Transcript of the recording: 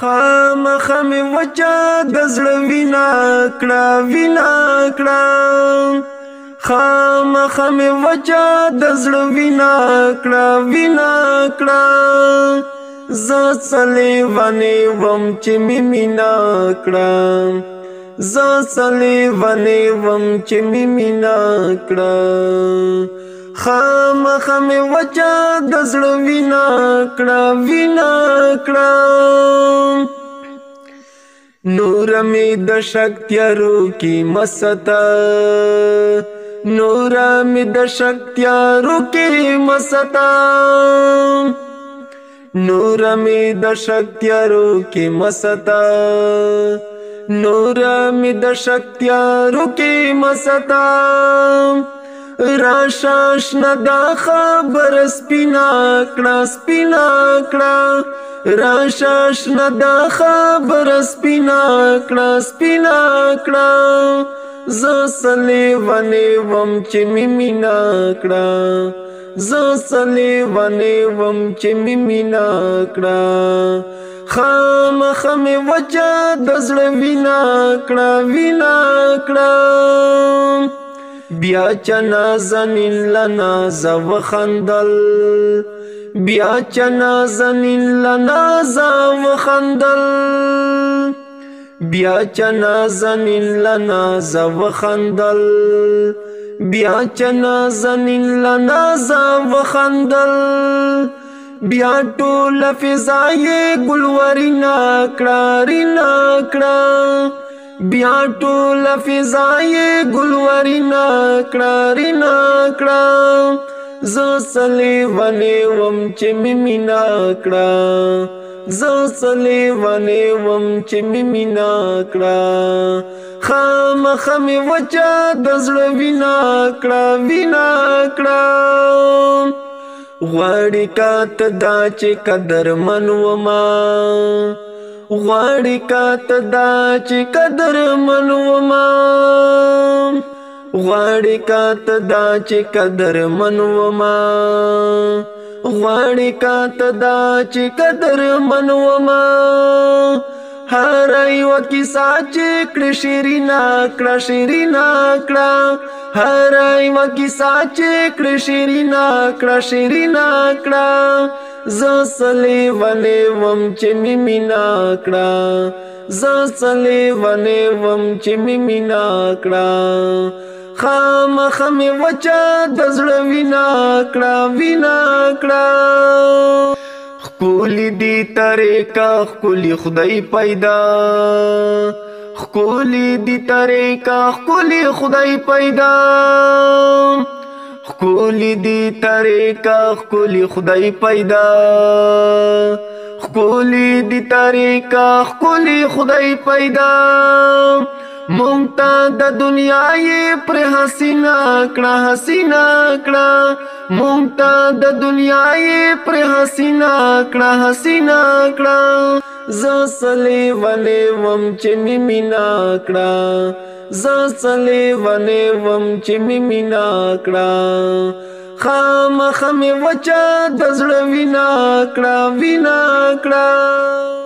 خامخا مې وچه د زړه وینا کړه وینا کړه خامخا مې وچه د زړه وینا کړه وینا کړه زه څه لیونی وم چې مې مینا کړه زه څه لیونی وم چې مې مینا کړه خامخا مې وچه د زړه وینا کړه وینا کړه نور مې د شک تیارو کې مسته نور مې د شک تیارو کې مسته نور مې د شک تیارو کې مسته نور مې د شک تیارو کې مسته راشاش ندا خبر سپینا کړه سپینا کړه راشاش ندا خبر سپینا کړه سپینا کړه زه څه لیونی وم چې مې مینا کړه زه څه لیونی وم چې مې مینا کړه خامخا مې وچه د زړه وینا کړه وینا کړه بیا چا نازنین لنازه وخندل بیا چا نازنین لنازه وخندل بیا چا نازنین لنازه وخندل بیا چا نازنین لنازه وخندل بیا ټول فضای ګلورینا کړه رینا کړه بیا ټول فضای ګلورینا کړه رینا کړه زه څه لیونی وم چې مې مینا کړه زه څه لیونی وم چې مې مینا کړه خامخا مې وچه د زړه وینا کړه وینا کړه غواړي کاته دا چې قدرمن وما غواړي کاته دا چې قدرمن وما غواړي کاته دا چې قدرمن وما غواړي کاته دا چې قدرمن وما هر یو کیسه چې کړه شیرینا کړه شیرینا کړه هر یو کیسه چې کړه شیرینا کړه شیرینا کړه زه څه لیونی وم چې مې مینا کړه زه څه لیونی وم چې مې مینا کړه خامخا مې وچه د زړه وینا کړه وینا کړه ښکلي دي طریقه ښکلي خدای پیدا ښکلي دي طریقه ښکلي خدای پیدا ښکلي دي طریقه ښکلي خدای پیدا ښکلي دي طریقه ښکلي خدای پیدا مونږ ته د دنیا یې پر حسینا کړه حسینا کړه مونږ ته د دنیا یې پر حسینا کړه حسینا کړه زه څه لیونی وم چې مې مینا کړه زه څه لیونی وم چې مې مینا کړه خامخا مې وچه د زړه وینا کړه وینا کړه